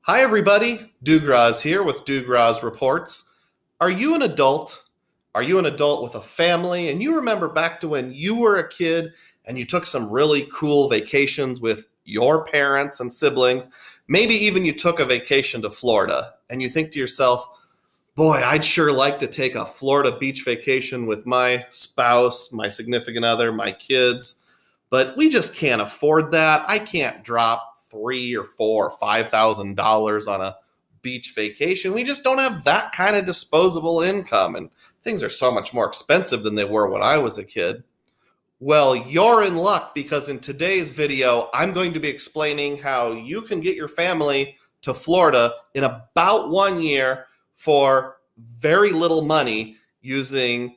Hi everybody, Dugraz here with Dugraz Reports. Are you an adult? Are you an adult with a family and you remember back to when you were a kid and you took some really cool vacations with your parents and siblings? Maybe even you took a vacation to Florida and you think to yourself, boy, I'd sure like to take a Florida beach vacation with my spouse, my significant other, my kids, but we just can't afford that. I can't drop $3 or $4 or $5,000 on a beach vacation. We just don't have that kind of disposable income, and things are so much more expensive than they were when I was a kid. Well, you're in luck because in today's video, I'm going to be explaining how you can get your family to Florida in about 1 year for very little money using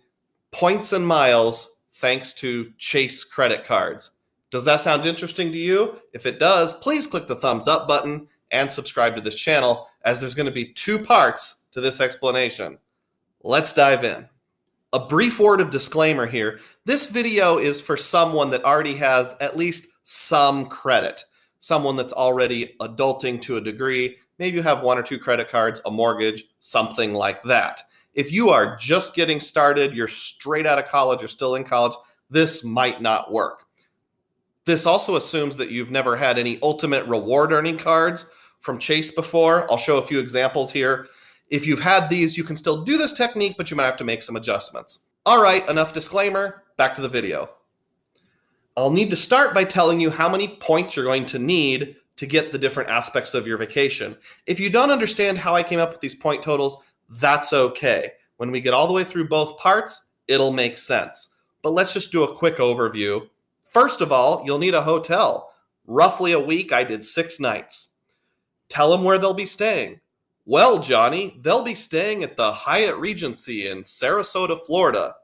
points and miles thanks to Chase credit cards. Does that sound interesting to you? If it does, please click the thumbs up button and subscribe to this channel, as there's going to be 2 parts to this explanation. Let's dive in. A brief word of disclaimer here. This video is for someone that already has at least some credit. Someone that's already adulting to a degree. Maybe you have 1 or 2 credit cards, a mortgage, something like that. If you are just getting started, you're straight out of college, you're still in college, this might not work. This also assumes that you've never had any ultimate reward earning cards from Chase before. I'll show a few examples here. If you've had these, you can still do this technique, but you might have to make some adjustments. All right, enough disclaimer, back to the video. I'll need to start by telling you how many points you're going to need to get the different aspects of your vacation. If you don't understand how I came up with these point totals, that's okay. When we get all the way through both parts, it'll make sense. But let's just do a quick overview. First of all, you'll need a hotel. Roughly a week, I did 6 nights. Tell them where they'll be staying. Well, Johnny, they'll be staying at the Hyatt Regency in Sarasota, Florida,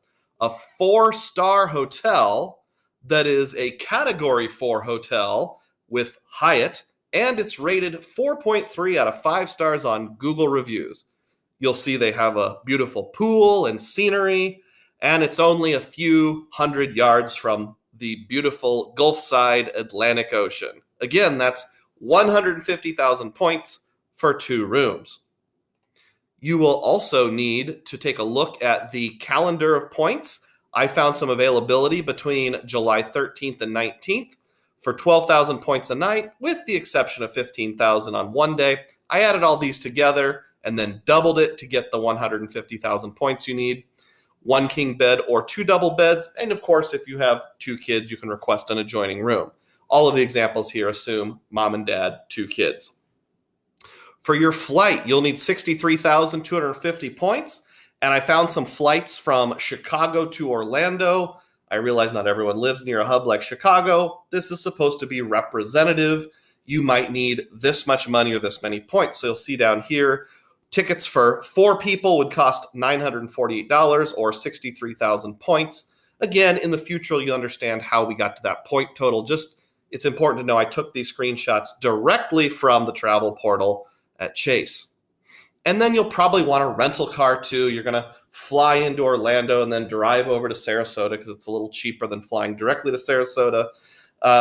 a 4-star hotel that is a Category 4 hotel with Hyatt, and it's rated 4.3 out of 5 stars on Google reviews. You'll see they have a beautiful pool and scenery, and it's only a few hundred yards from the beautiful Gulfside Atlantic Ocean. Again, that's 150,000 points for 2 rooms. You will also need to take a look at the calendar of points. I found some availability between July 13th and 19th for 12,000 points a night, with the exception of 15,000 on one day. I added all these together and then doubled it to get the 150,000 points you need. 1 king bed or 2 double beds. And of course, if you have 2 kids, you can request an adjoining room. All of the examples here assume mom and dad, 2 kids. For your flight, you'll need 63,250 points. And I found some flights from Chicago to Orlando. I realize not everyone lives near a hub like Chicago. This is supposed to be representative. You might need this much money or this many points. So you'll see down here, tickets for 4 people would cost $948 or 63,000 points. Again, in the future, you'll understand how we got to that point total. Just, it's important to know I took these screenshots directly from the travel portal at Chase. And then you'll probably want a rental car too. You're going to fly into Orlando and then drive over to Sarasota because it's a little cheaper than flying directly to Sarasota.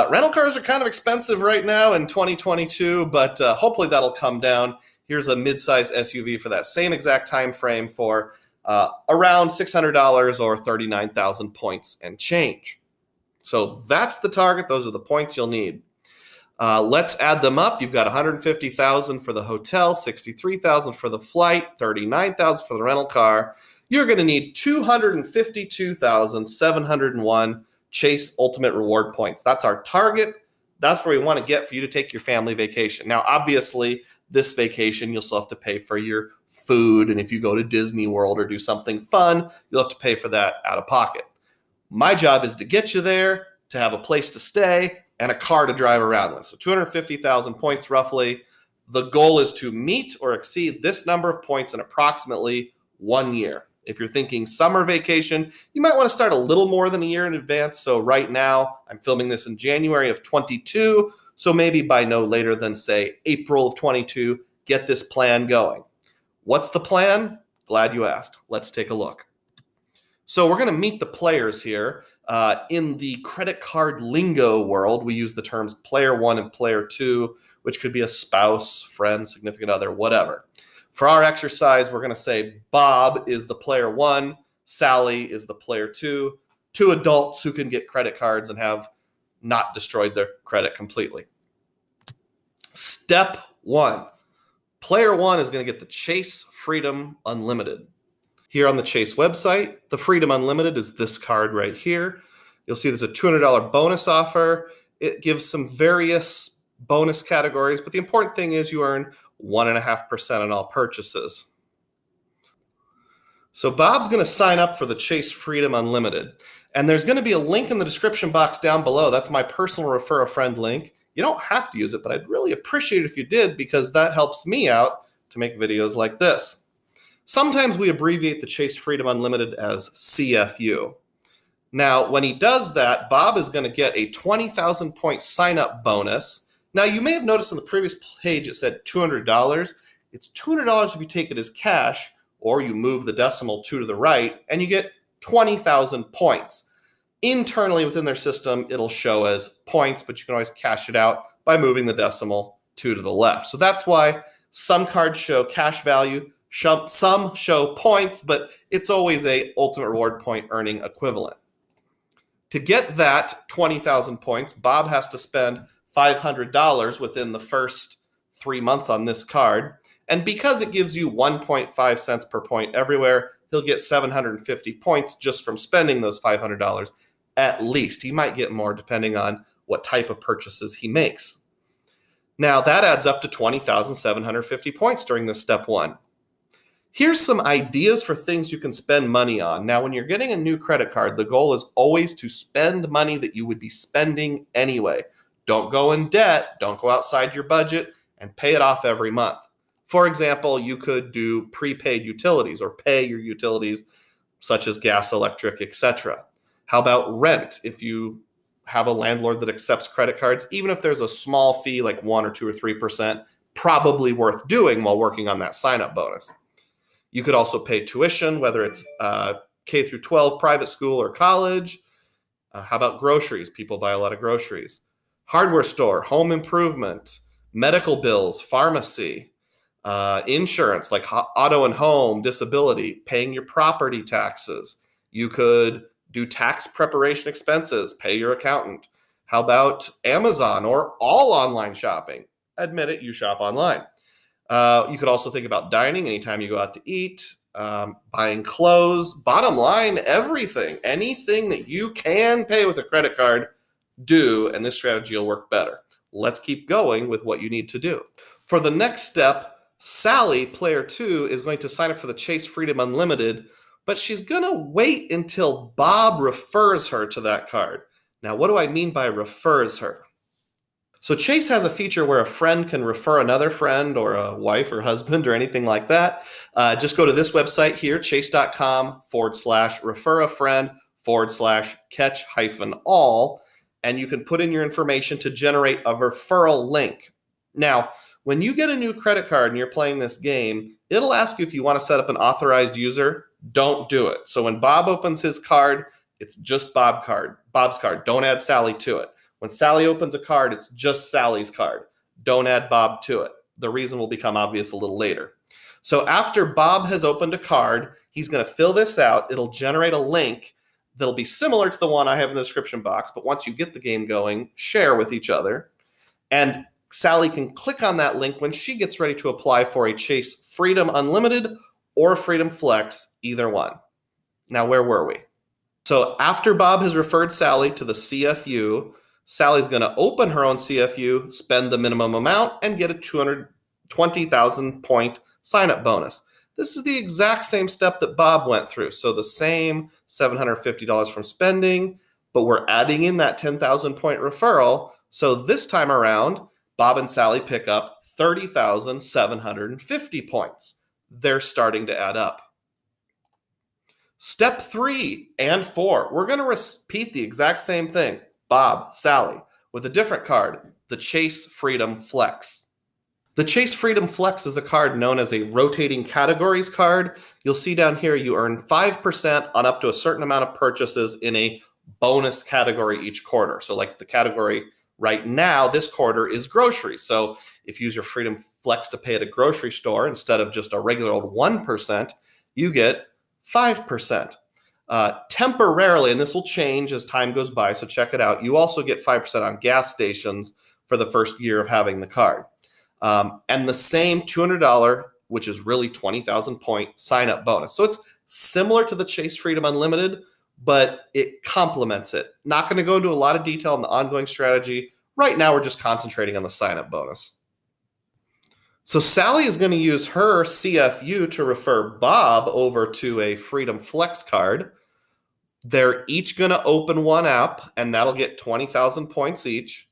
Rental cars are kind of expensive right now in 2022, but hopefully that'll come down. Here's a mid-size SUV for that same exact time frame for around $600 or 39,000 points and change. So that's the target. Those are the points you'll need. Let's add them up. You've got 150,000 for the hotel, 63,000 for the flight, 39,000 for the rental car. You're going to need 252,701 Chase Ultimate Reward points. That's our target. That's where we want to get for you to take your family vacation. Now, obviously, this vacation, you'll still have to pay for your food. And if you go to Disney World or do something fun, you'll have to pay for that out of pocket. My job is to get you there, to have a place to stay, and a car to drive around with. So 250,000 points roughly. The goal is to meet or exceed this number of points in approximately 1 year. If you're thinking summer vacation, you might want to start a little more than a year in advance. So right now, I'm filming this in January of 22. So maybe by no later than, say, April of 22, get this plan going. What's the plan? Glad you asked. Let's take a look. So we're going to meet the players here. In the credit card lingo world, we use the terms player one and player two, which could be a spouse, friend, significant other, whatever. For our exercise, we're going to say Bob is the player one, Sally is the player two adults who can get credit cards and have not destroyed their credit completely. Step one, player one is going to get the Chase Freedom Unlimited. Here on the Chase website, the Freedom Unlimited is this card right here. You'll see there's a $200 bonus offer. It gives some various bonus categories, but the important thing is you earn 1.5% on all purchases. So Bob's going to sign up for the Chase Freedom Unlimited, and there's going to be a link in the description box down below. That's my personal Refer a Friend link. You don't have to use it, but I'd really appreciate it if you did, because that helps me out to make videos like this. Sometimes we abbreviate the Chase Freedom Unlimited as CFU. Now, when he does that, Bob is going to get a 20,000 point sign-up bonus. Now, you may have noticed on the previous page it said $200. It's $200 if you take it as cash, or you move the decimal 2 to the right, and you get 20,000 points. Internally within their system, it'll show as points, but you can always cash it out by moving the decimal 2 to the left. So that's why some cards show cash value, some show points, but it's always a ultimate reward point earning equivalent. To get that 20,000 points, Bob has to spend $500 within the first 3 months on this card. And because it gives you 1.5 cents per point everywhere, he'll get 750 points just from spending those $500 at least. He might get more depending on what type of purchases he makes. Now that adds up to 20,750 points during this step one. Here's some ideas for things you can spend money on. Now, when you're getting a new credit card, the goal is always to spend money that you would be spending anyway. Don't go in debt, don't go outside your budget, and pay it off every month. For example, you could do prepaid utilities or pay your utilities such as gas, electric, etc. How about rent? If you have a landlord that accepts credit cards, even if there's a small fee like 1 or 2 or 3%, probably worth doing while working on that sign-up bonus. You could also pay tuition, whether it's K through 12 private school or college. How about groceries? People buy a lot of groceries. Hardware store, home improvement, medical bills, pharmacy, insurance like auto and home, disability, paying your property taxes. You could do tax preparation expenses, pay your accountant. How about Amazon or all online shopping? Admit it, you shop online. You could also think about dining anytime you go out to eat, buying clothes. Bottom line, everything, anything that you can pay with a credit card, do, and this strategy will work better. Let's keep going with what you need to do. For the next step, Sally, player 2, is going to sign up for the Chase Freedom Unlimited, but she's going to wait until Bob refers her to that card. Now, what do I mean by refers her? So Chase has a feature where a friend can refer another friend or a wife or husband or anything like that. Just go to this website here, chase.com/refer-a-friend/catch-all, and you can put in your information to generate a referral link. Now, when you get a new credit card and you're playing this game, it'll ask you if you want to set up an authorized user. Don't do it. So when Bob opens his card, it's just Bob's card. Don't add Sally to it. When Sally opens a card, it's just Sally's card. Don't add Bob to it. The reason will become obvious a little later. So after Bob has opened a card, he's going to fill this out. It'll generate a link that'll be similar to the one I have in the description box, but once you get the game going, share with each other. And Sally can click on that link when she gets ready to apply for a Chase Freedom Unlimited or Freedom Flex, either one. Now, where were we? So after Bob has referred Sally to the CFU, Sally's going to open her own CFU, spend the minimum amount, and get a 220,000 point sign-up bonus. This is the exact same step that Bob went through. So the same $750 from spending, but we're adding in that 10,000 point referral. So this time around, Bob and Sally pick up 30,750 points. They're starting to add up. Step 3 and 4, we're going to repeat the exact same thing. Bob, Sally, with a different card, the Chase Freedom Flex. The Chase Freedom Flex is a card known as a rotating categories card. You'll see down here you earn 5% on up to a certain amount of purchases in a bonus category each quarter. So like the category right now, this quarter is groceries. So if you use your Freedom Flex to pay at a grocery store, instead of just a regular old 1%, you get 5%. Temporarily, and this will change as time goes by, so check it out, you also get 5% on gas stations for the first year of having the card. And the same $200, which is really 20,000 point sign-up bonus. So it's similar to the Chase Freedom Unlimited, but it complements it. Not going to go into a lot of detail on the ongoing strategy. Right now, we're just concentrating on the sign-up bonus. So Sally is going to use her CFU to refer Bob over to a Freedom Flex card. They're each going to open one app, and that'll get 20,000 points each.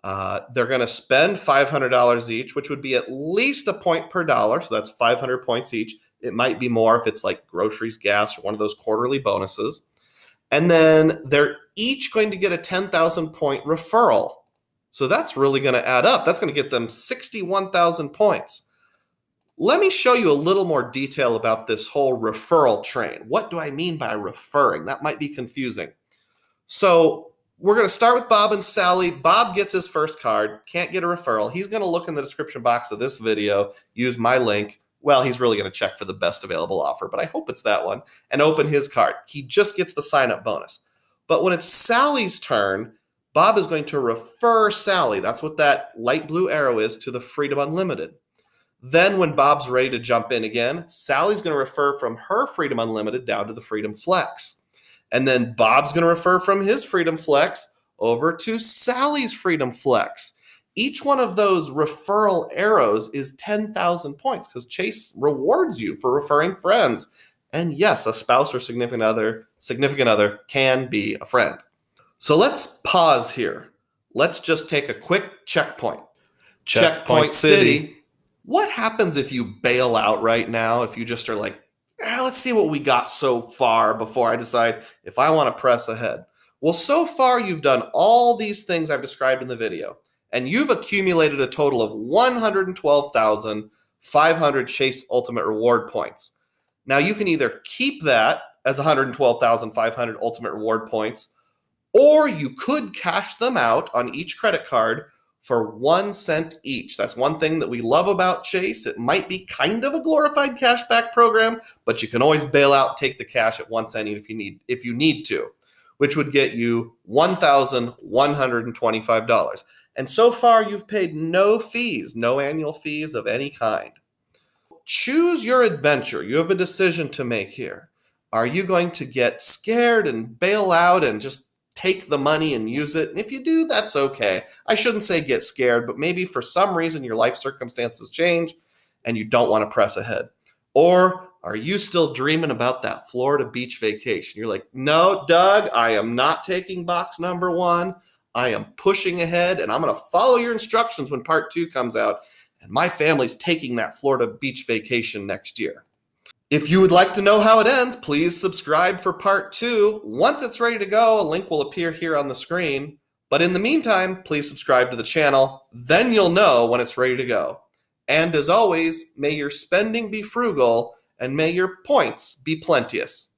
They're going to spend $500 each, which would be at least a point per dollar. So that's 500 points each. It might be more if it's like groceries, gas, or one of those quarterly bonuses. And then they're each going to get a 10,000 point referral. So that's really going to add up. That's going to get them 61,000 points. Let me show you a little more detail about this whole referral train. What do I mean by referring? That might be confusing. So we're going to start with Bob and Sally. Bob gets his first card, can't get a referral. He's going to look in the description box of this video, use my link. Well, he's really going to check for the best available offer, but I hope it's that one, and open his card. He just gets the sign-up bonus. But when it's Sally's turn, Bob is going to refer Sally. That's what that light blue arrow is, to the Freedom Unlimited. Then when Bob's ready to jump in again, Sally's going to refer from her Freedom Unlimited down to the Freedom Flex. And then Bob's going to refer from his Freedom Flex over to Sally's Freedom Flex. Each one of those referral arrows is 10,000 points because Chase rewards you for referring friends. And yes, a spouse or significant other can be a friend. So let's pause here. Let's just take a quick checkpoint. Checkpoint City. What happens if you bail out right now? If you just are like, let's see what we got so far before I decide if I want to press ahead. Well, so far you've done all these things I've described in the video, and you've accumulated a total of 112,500 Chase Ultimate Reward points. Now you can either keep that as 112,500 Ultimate Reward points, or you could cash them out on each credit card for 1 cent each. That's one thing that we love about Chase. It might be kind of a glorified cashback program, but you can always bail out, take the cash at 1 cent if you need to, which would get you $1,125. And so far, you've paid no fees, no annual fees of any kind. Choose your adventure. You have a decision to make here. Are you going to get scared and bail out and just take the money and use it? And if you do, that's okay. I shouldn't say get scared, but maybe for some reason your life circumstances change and you don't want to press ahead. Or are you still dreaming about that Florida beach vacation? You're like, no, Doug, I am not taking box number 1. I am pushing ahead, and I'm going to follow your instructions when part 2 comes out. And my family's taking that Florida beach vacation next year. If you would like to know how it ends, please subscribe for part 2. Once it's ready to go, a link will appear here on the screen. But in the meantime, please subscribe to the channel. Then you'll know when it's ready to go. And as always, may your spending be frugal and may your points be plenteous.